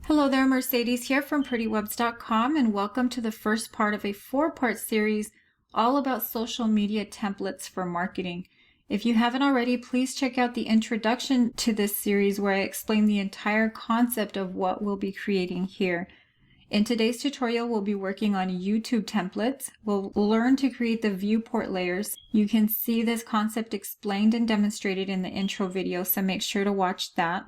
Hello there, Mercedes here from prettywebs.com, and welcome to the first part of a four-part series all about social media templates for marketing. If you haven't already, please check out the introduction to this series where I explain the entire concept of what we'll be creating here. In today's tutorial, we'll be working on YouTube templates. We'll learn to create the viewport layers. You can see this concept explained and demonstrated in the intro video, so make sure to watch that.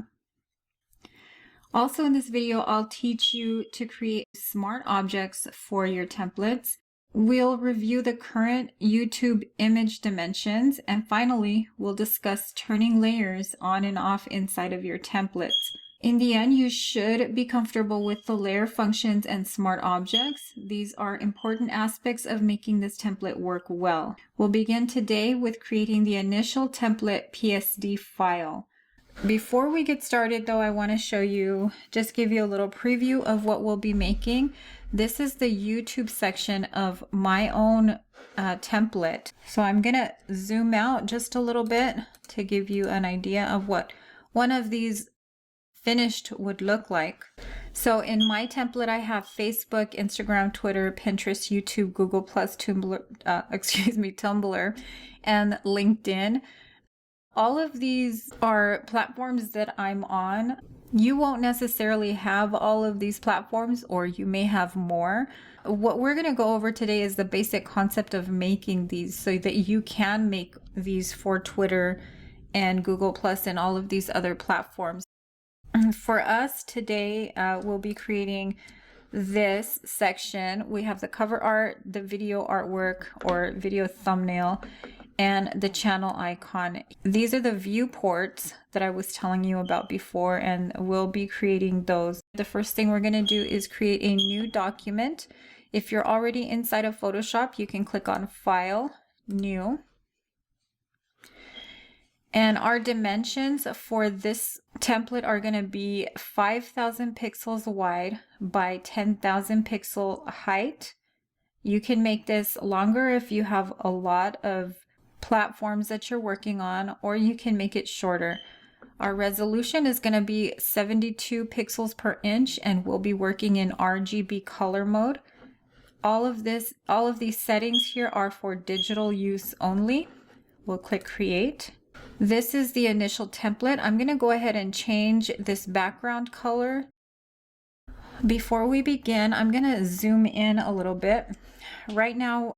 Also in this video, I'll teach you to create smart objects for your templates. We'll review the current YouTube image dimensions, and finally, we'll discuss turning layers on and off inside of your templates. In the end, you should be comfortable with the layer functions and smart objects. These are important aspects of making this template work well. We'll begin today with creating the initial template PSD file. Before we get started though, I want to give you a little preview of what we'll be making. This is the YouTube section of my own template. So I'm going to zoom out just a little bit to give you an idea of what one of these finished would look like. So in my template, I have Facebook, Instagram, Twitter, Pinterest, YouTube, Google+, Tumblr, Tumblr, and LinkedIn. All of these are platforms that I'm on. You won't necessarily have all of these platforms, or you may have more. What we're going to go over today is the basic concept of making these so that you can make these for Twitter and Google+ and all of these other platforms. For us today, we'll be creating this section. We have the cover art, the video artwork or video thumbnail, and the channel icon. These are the viewports that I was telling you about before, and we'll be creating those. The first thing we're going to do is create a new document. If you're already inside of Photoshop, you can click on File, New. And our dimensions for this template are going to be 5,000 pixels wide by 10,000 pixel height. You can make this longer if you have a lot of platforms that you're working on, or you can make it shorter. Our resolution is going to be 72 pixels per inch, and we'll be working in RGB color mode. All of these settings here are for digital use only. We'll click Create. This is the initial template. I'm going to go ahead and change this background color. Before we begin, I'm going to zoom in a little bit. Right now,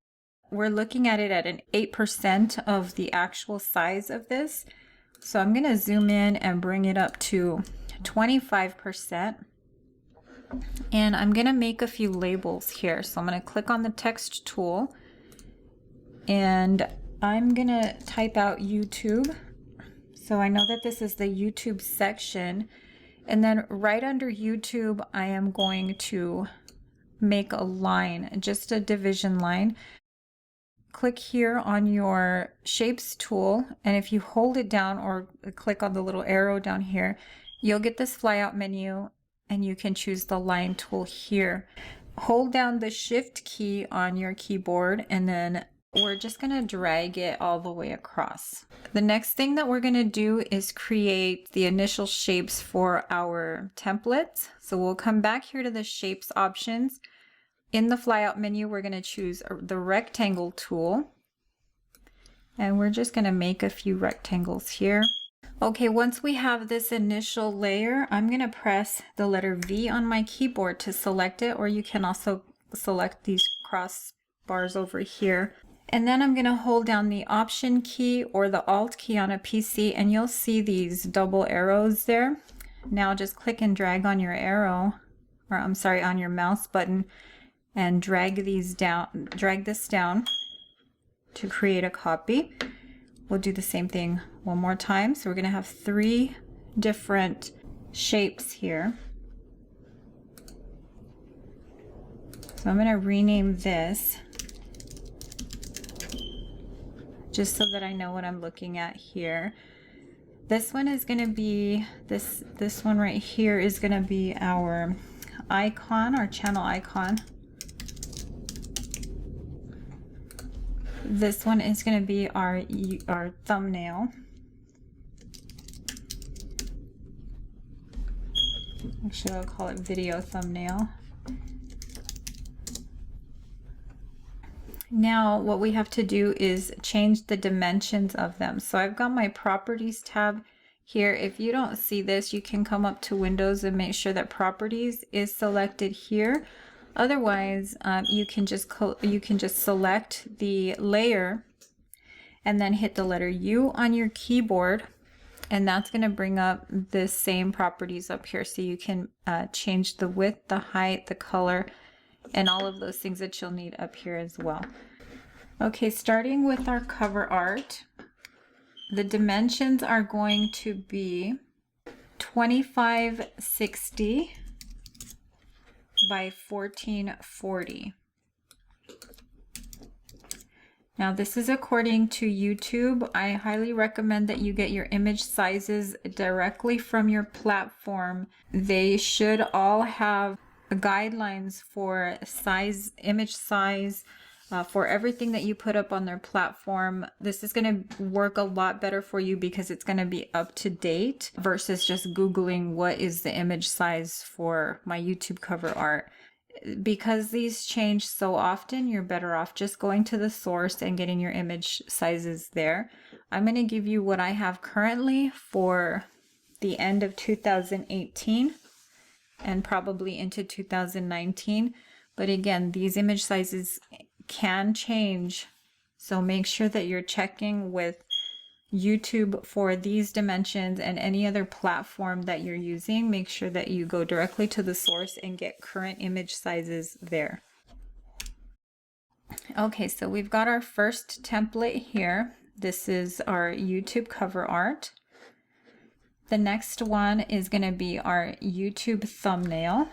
we're looking at it at an 8% of the actual size of this. So I'm going to zoom in and bring it up to 25%. And I'm going to make a few labels here. So I'm going to click on the text tool, and I'm going to type out YouTube. So I know that this is the YouTube section. And then right under YouTube, I am going to make a line, just a division line. Click here on your Shapes tool, and if you hold it down or click on the little arrow down here, you'll get this flyout menu, and you can choose the line tool here. Hold down the Shift key on your keyboard, and then we're just going to drag it all the way across. The next thing that we're going to do is create the initial shapes for our templates. So we'll come back here to the Shapes options. In the flyout menu, we're going to choose the rectangle tool, and we're just going to make a few rectangles here. Okay, once we have this initial layer, I'm going to press the letter V on my keyboard to select it, or you can also select these cross bars over here. And then I'm going to hold down the Option key or the Alt key on a PC, and you'll see these double arrows there. Now just click and drag on your arrow, or I'm sorry, on your mouse button, and drag this down to create a copy. We'll do the same thing one more time. So we're going to have 3 different shapes here. So I'm going to rename this just so that I know what I'm looking at here. This one is going to be, this one right here is going to be our icon, our channel icon. This one is going to be our thumbnail. Actually, I'll call it video thumbnail. Now what we have to do is change the dimensions of them. So I've got my properties tab here. If you don't see this, you can come up to Windows and make sure that properties is selected here. Otherwise, you can just select the layer and then hit the letter U on your keyboard, and that's going to bring up the same properties up here. So you can change the width, the height, the color, and all of those things that you'll need up here as well. Okay, starting with our cover art, the dimensions are going to be 2560 by 1440. Now this is according to YouTube. I highly recommend that you get your image sizes directly from your platform. They should all have guidelines for size, image size, for everything that you put up on their platform. This is going to work a lot better for you because it's going to be up to date versus just Googling what is the image size for my YouTube cover art. Because these change so often, you're better off just going to the source and getting your image sizes there. I'm going to give you what I have currently for the end of 2018 and probably into 2019. But again, these image sizes can change, so make sure that you're checking with YouTube for these dimensions, and any other platform that you're using, make sure that you go directly to the source and get current image sizes there. Okay, so we've got our first template here. This is our YouTube cover art. The next one is going to be our YouTube thumbnail,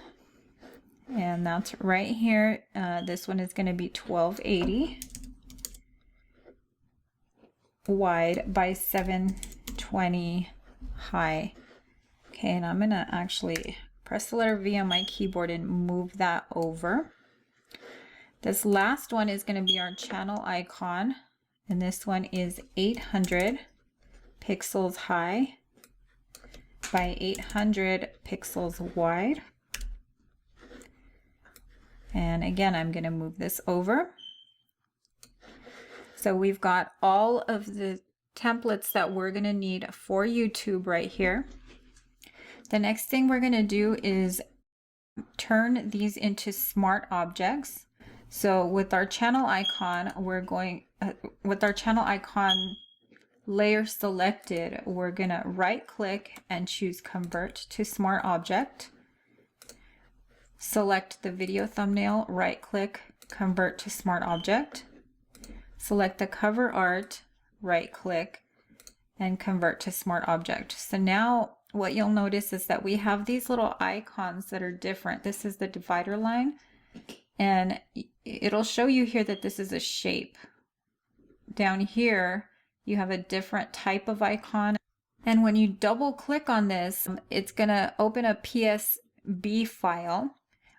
and that's right here. This one is going to be 1280 wide by 720 high. Okay, and I'm going to actually press the letter V on my keyboard and move that over. This last one is going to be our channel icon, and this one is 800 pixels high by 800 pixels wide. And again, I'm going to move this over. So we've got all of the templates that we're going to need for YouTube right here. The next thing we're going to do is turn these into smart objects. So with our channel icon, with our channel icon layer selected, we're going to right click and choose Convert to Smart Object. Select the video thumbnail, right click, Convert to Smart Object. Select the cover art, right click, and Convert to Smart Object. So now what you'll notice is that we have these little icons that are different. This is the divider line, and it'll show you here that this is a shape. Down here, you have a different type of icon. And when you double click on this, it's gonna open a PSB file,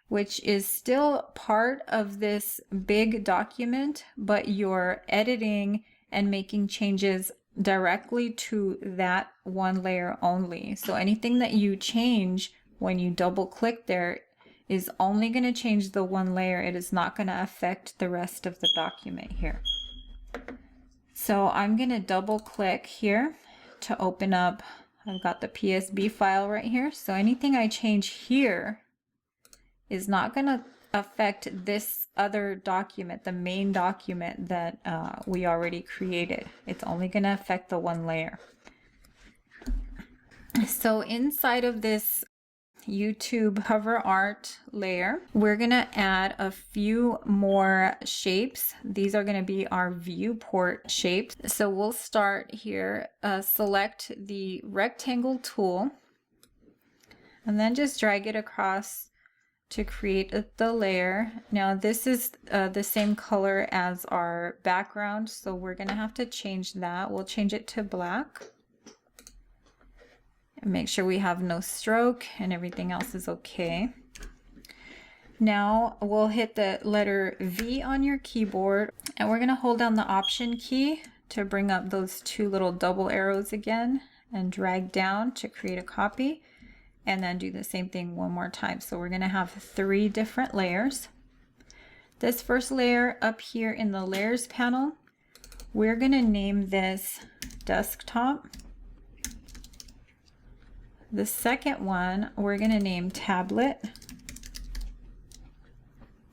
which is still part of this big document, but you're editing and making changes directly to that one layer only. So anything that you change when you double click there is only going to change the one layer. It is not going to affect the rest of the document here. So I'm going to double click here to open up. I've got the PSB file right here. So anything I change here is not going to affect this other document, the main document that we already created. It's only going to affect the one layer. So inside of this YouTube cover art layer, we're going to add a few more shapes. These are going to be our viewport shapes. So we'll start here, select the rectangle tool, and then just drag it across to create the layer. Now this is the same color as our background, so we're going to have to change that. We'll change it to black. And make sure we have no stroke and everything else is okay. Now we'll hit the letter V on your keyboard, and we're going to hold down the Option key to bring up those two little double arrows again and drag down to create a copy. and then do the same thing one more time. So we're going to have 3 different layers. This first layer up here in the layers panel, we're going to name this desktop. The second one we're going to name tablet.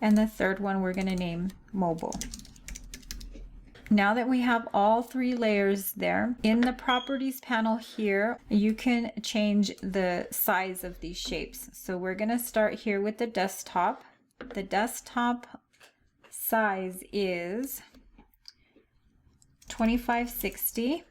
And the third one we're going to name mobile. Now that we have all 3 layers there, in the properties panel here, you can change the size of these shapes. So we're going to start here with the desktop. The desktop size is 2560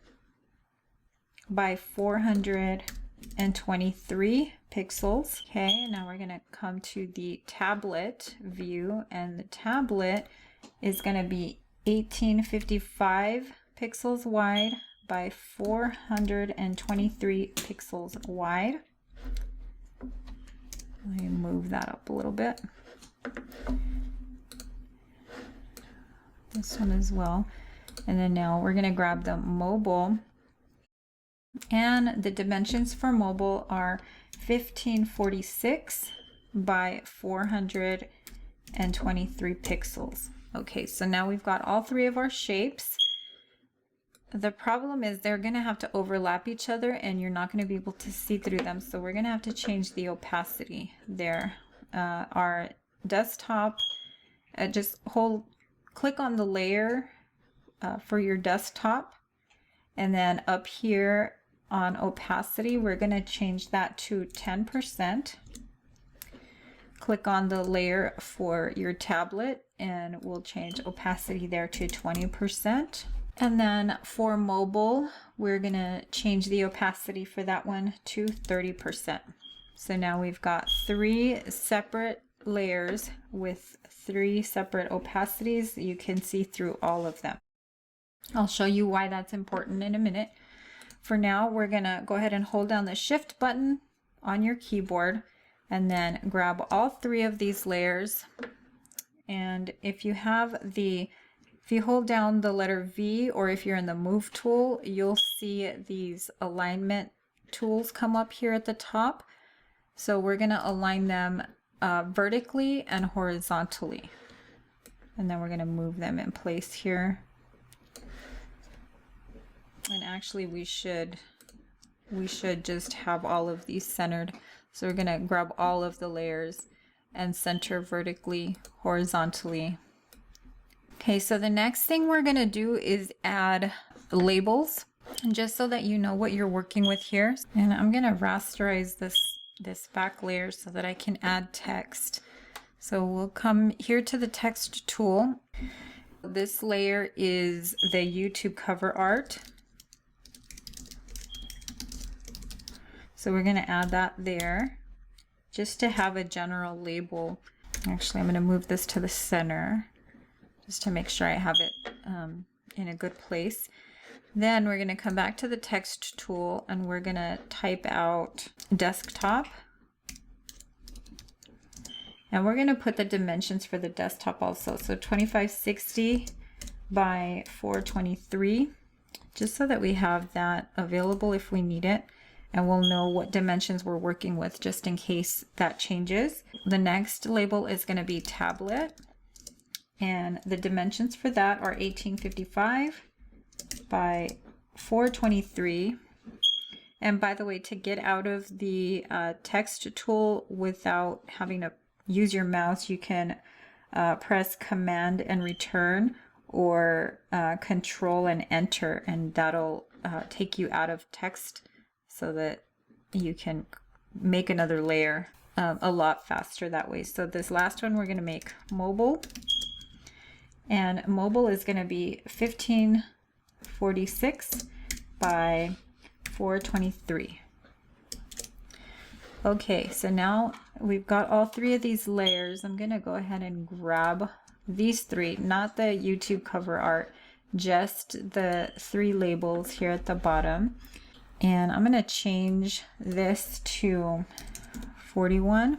by 423 pixels. Okay, now we're going to come to the tablet view, and the tablet is going to be 1855 pixels wide by 423 pixels wide. Let me move that up a little bit. This one as well. And then now we're going to grab the mobile, and the dimensions for mobile are 1546 by 423 pixels. Okay, so now we've got all 3 of our shapes. The problem is they're going to have to overlap each other, and you're not going to be able to see through them. So we're going to have to change the opacity there. Our desktop, click on the layer for your desktop, and then up here on opacity, we're going to change that to 10%. Click on the layer for your tablet, and we'll change opacity there to 20%. And then for mobile, we're going to change the opacity for that one to 30%. So now we've got 3 separate layers with 3 separate opacities. You can see through all of them. I'll show you why that's important in a minute. For now, we're going to go ahead and hold down the Shift button on your keyboard, and then grab all 3 of these layers. And if you hold down the letter V, or if you're in the Move tool, you'll see these alignment tools come up here at the top. So we're going to align them vertically and horizontally. And then we're going to move them in place here. And actually we should just have all of these centered. So we're going to grab all of the layers and center vertically, horizontally. Okay, so the next thing we're going to do is add labels, and just so that you know what you're working with here. And I'm going to rasterize this back layer so that I can add text. So we'll come here to the text tool. This layer is the YouTube cover art. So we're going to add that there just to have a general label. Actually, I'm going to move this to the center just to make sure I have it in a good place. Then we're going to come back to the text tool, and we're going to type out desktop. And we're going to put the dimensions for the desktop also. So 2560 by 423, just so that we have that available if we need it. And we'll know what dimensions we're working with just in case that changes. The next label is going to be tablet. And the dimensions for that are 1855 by 423. And by the way, to get out of the text tool without having to use your mouse, you can press Command and Return, or Control and Enter, and that'll take you out of text so that you can make another layer a lot faster that way. So this last one we're going to make mobile, and mobile is going to be 1546 by 423. Okay, so now we've got all 3 of these layers. I'm going to go ahead and grab these 3, not the YouTube cover art, just the 3 labels here at the bottom. And I'm going to change this to 41.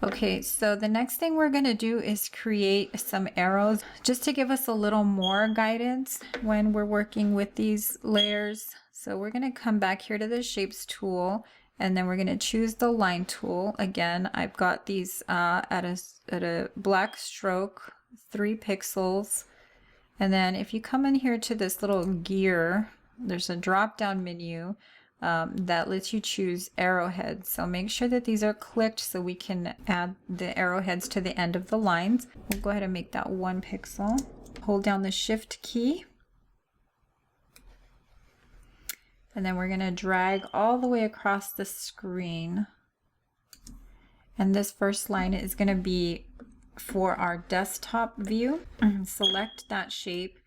Okay, so the next thing we're going to do is create some arrows just to give us a little more guidance when we're working with these layers. So we're going to come back here to the shapes tool, and then we're going to choose the line tool. Again, I've got these at a black stroke, 3 pixels. And then if you come in here to this little gear, there's a drop down menu that lets you choose arrowheads. So make sure that these are clicked so we can add the arrowheads to the end of the lines. We'll go ahead and make that 1 pixel. Hold down the shift key. And then we're going to drag all the way across the screen. And this first line is going to be for our desktop view. Select that shape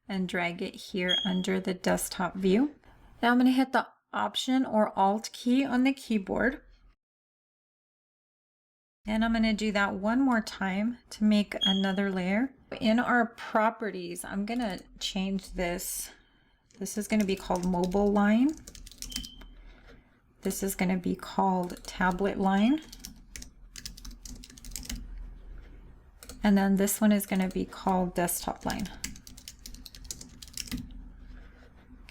and drag it here under the desktop view. Now I'm going to hit the Option or Alt key on the keyboard. And I'm going to do that one more time to make another layer. In our properties, I'm going to change this. This is going to be called mobile line. This is going to be called tablet line. And then this one is going to be called desktop line.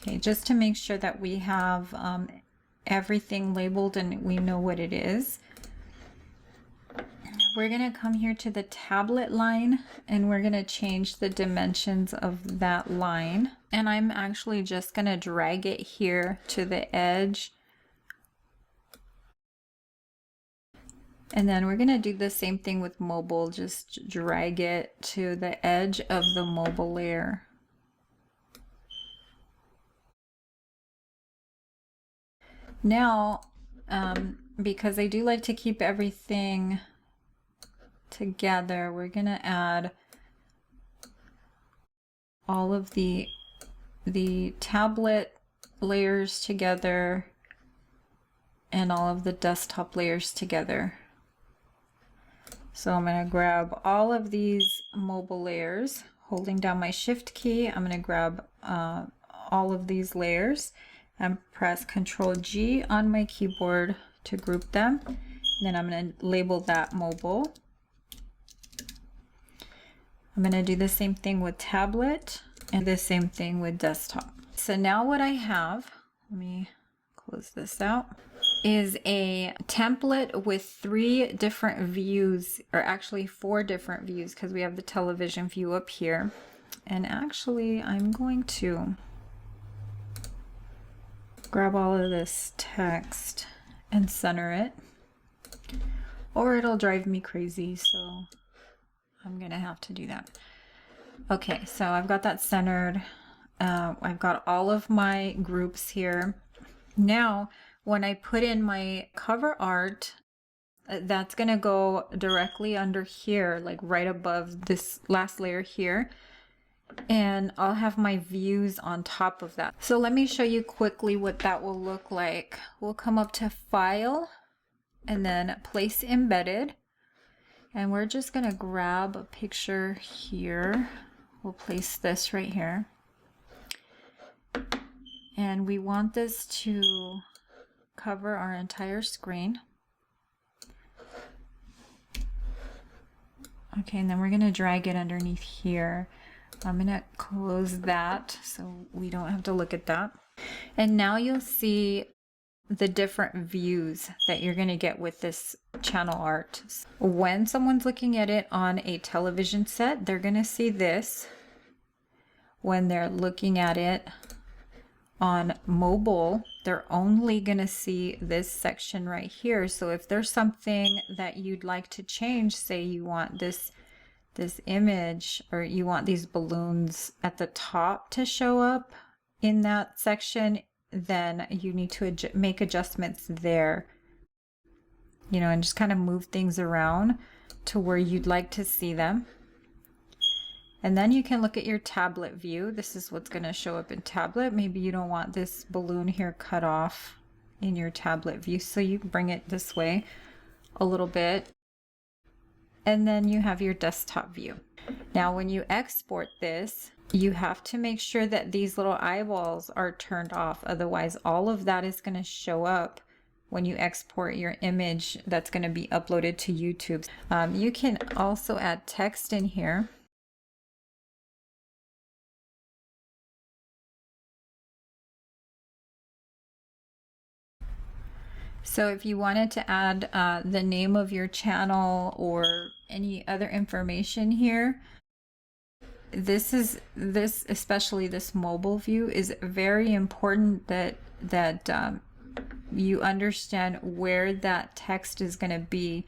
Okay, just to make sure that we have everything labeled and we know what it is. We're going to come here to the tablet line and we're going to change the dimensions of that line. And I'm actually just going to drag it here to the edge. And then we're going to do the same thing with mobile, just drag it to the edge of the mobile layer. Now, because I do like to keep everything together, we're going to add all of the tablet layers together and all of the desktop layers together. So I'm going to grab all of these mobile layers, holding down my shift key. I'm going to grab all of these layers and press Ctrl G on my keyboard to group them. And then I'm going to label that mobile. I'm going to do the same thing with tablet and the same thing with desktop. So now what I have, let me close this out, is a template with 3 different views, or actually 4 different views, because we have the television view up here. And actually I'm going to grab all of this text and center it, or it'll drive me crazy, so I'm gonna have to do that. Okay, so I've got that centered. I've got all of my groups here. Now, when I put in my cover art, that's gonna go directly under here, like right above this last layer here. And I'll have my views on top of that. So let me show you quickly what that will look like. We'll come up to File and then Place Embedded. And we're just gonna grab a picture here. We'll place this right here. And we want this to cover our entire screen. Okay, and then we're gonna drag it underneath here. I'm gonna close that so we don't have to look at that. And now you'll see the different views that you're gonna get with this channel art. When someone's looking at it on a television set, they're gonna see this. When they're looking at it on mobile, they're only gonna see this section right here. So if there's something that you'd like to change, say you want this image, or you want these balloons at the top to show up in that section, then you need to make adjustments there, you know, and just kind of move things around to where you'd like to see them. And then you can look at your tablet view. This is what's going to show up in tablet. Maybe you don't want this balloon here cut off in your tablet view, so you bring it this way a little bit. And then you have your desktop view. Now when you export this, you have to make sure that these little eyeballs are turned off. Otherwise, all of that is going to show up when you export your image that's going to be uploaded to YouTube. You can also add text in here. So if you wanted to add the name of your channel or any other information here, this especially this mobile view is very important that you understand where that text is going to be,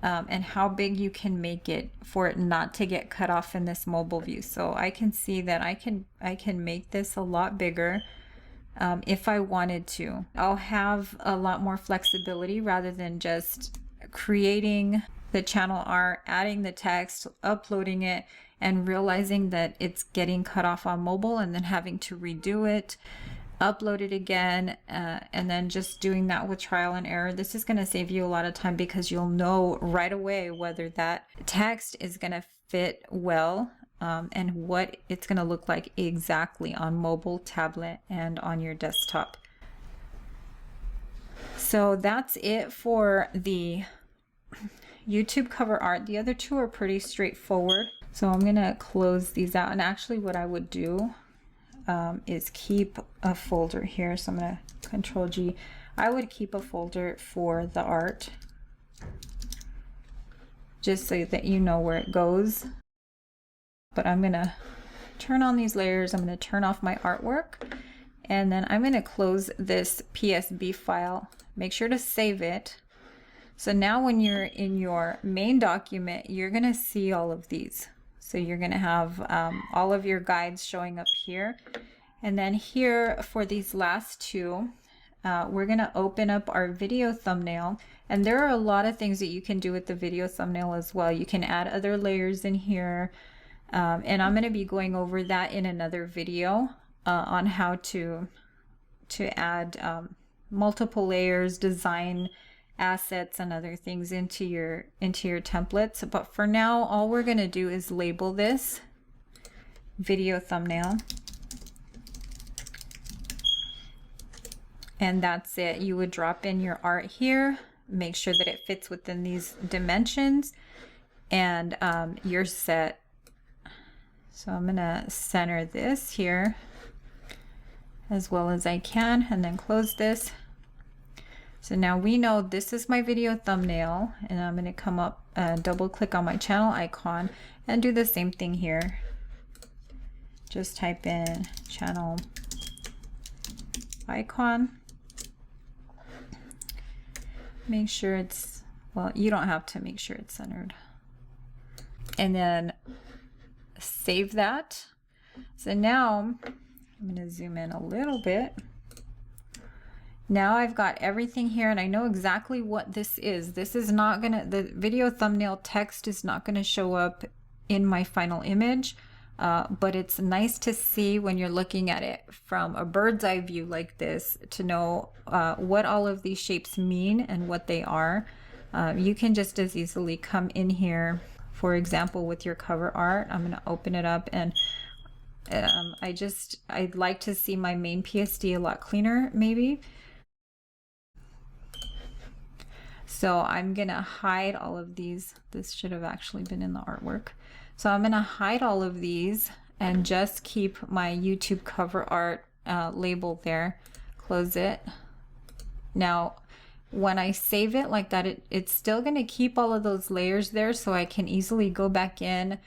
and how big you can make it for it not to get cut off in this mobile view. So I can see that I can make this a lot bigger if I wanted to. I'll have a lot more flexibility rather than just creating the channel art, adding the text, uploading it, and realizing that it's getting cut off on mobile and then having to redo it, upload it again, and then just doing that with trial and error. This is going to save you a lot of time because you'll know right away whether that text is going to fit well, and what it's going to look like exactly on mobile, tablet, and on your desktop. So that's it for the YouTube cover art. The other two are pretty straightforward. So I'm going to close these out. And actually what I would do is keep a folder here. So I'm going to Control G. I would keep a folder for the art, just so that you know where it goes. But I'm going to turn on these layers. I'm going to turn off my artwork, and then I'm going to close this PSB file. Make sure to save it. So now when you're in your main document, you're going to see all of these. So you're going to have all of your guides showing up here. And then here for these last two, we're going to open up our video thumbnail. And there are a lot of things that you can do with the video thumbnail as well. You can add other layers in here. And I'm going to be going over that in another video on how to add multiple layers, design assets and other things into your templates. But for now, all we're going to do is label this video thumbnail, and that's it. You would drop in your art here, make sure that it fits within these dimensions, and you're set. So I'm going to center this here as well as I can, and then close this. So now we know this is my video thumbnail, and I'm going to come up, double click on my channel icon, and do the same thing here. Just type in channel icon. Make sure it's, well, you don't have to make sure it's centered. And then save that. So now I'm going to zoom in a little bit. Now I've got everything here, and I know exactly what this is. This is not gonna, the video thumbnail text is not gonna show up in my final image, but it's nice to see when you're looking at it from a bird's eye view like this to know what all of these shapes mean and what they are. You can just as easily come in here, for example, with your cover art. I'm gonna open it up, and I'd like to see my main PSD a lot cleaner maybe. So I'm going to hide all of these. This should have actually been in the artwork. So I'm going to hide all of these and just keep my YouTube cover art label there. Close it. Now, when I save it like that, it's still going to keep all of those layers there, so I can easily go back in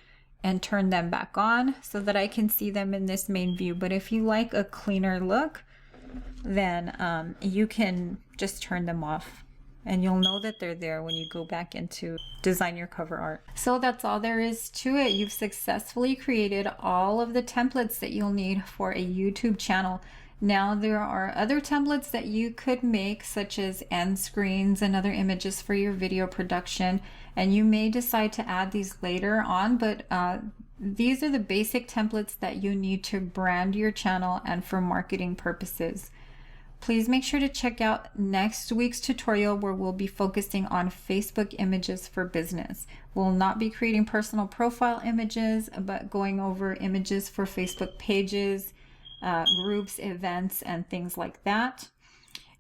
and turn them back on so that I can see them in this main view. But if you like a cleaner look, then you can just turn them off, and you'll know that they're there when you go back into design your cover art. So that's all there is to it. You've successfully created all of the templates that you'll need for a YouTube channel. Now there are other templates that you could make, such as end screens and other images for your video production, and you may decide to add these later on, but these are the basic templates that you need to brand your channel and for marketing purposes. Please make sure to check out next week's tutorial, where we'll be focusing on Facebook images for business. We'll not be creating personal profile images, but going over images for Facebook pages, groups, events, and things like that.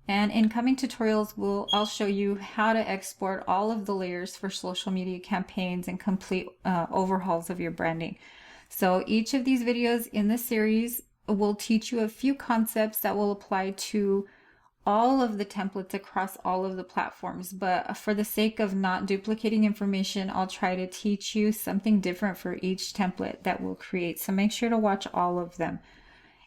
And in coming tutorials, I'll show you how to export all of the layers for social media campaigns and complete overhauls of your branding. So each of these videos in the series will teach you a few concepts that will apply to all of the templates across all of the platforms, but for the sake of not duplicating information, I'll try to teach you something different for each template that we'll create. So make sure to watch all of them.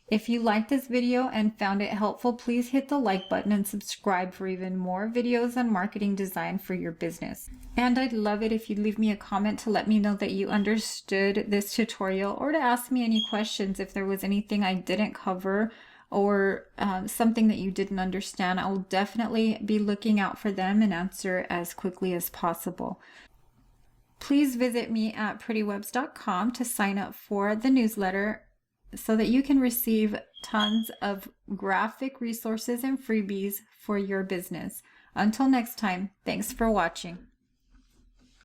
If you liked this video and found it helpful, please hit the like button and subscribe for even more videos on marketing design for your business. And I'd love it if you'd leave me a comment to let me know that you understood this tutorial, or to ask me any questions if there was anything I didn't cover or something that you didn't understand. I will definitely be looking out for them and answer as quickly as possible. Please visit me at prettywebs.com to sign up for the newsletter so that you can receive tons of graphic resources and freebies for your business. Until next time, thanks for watching.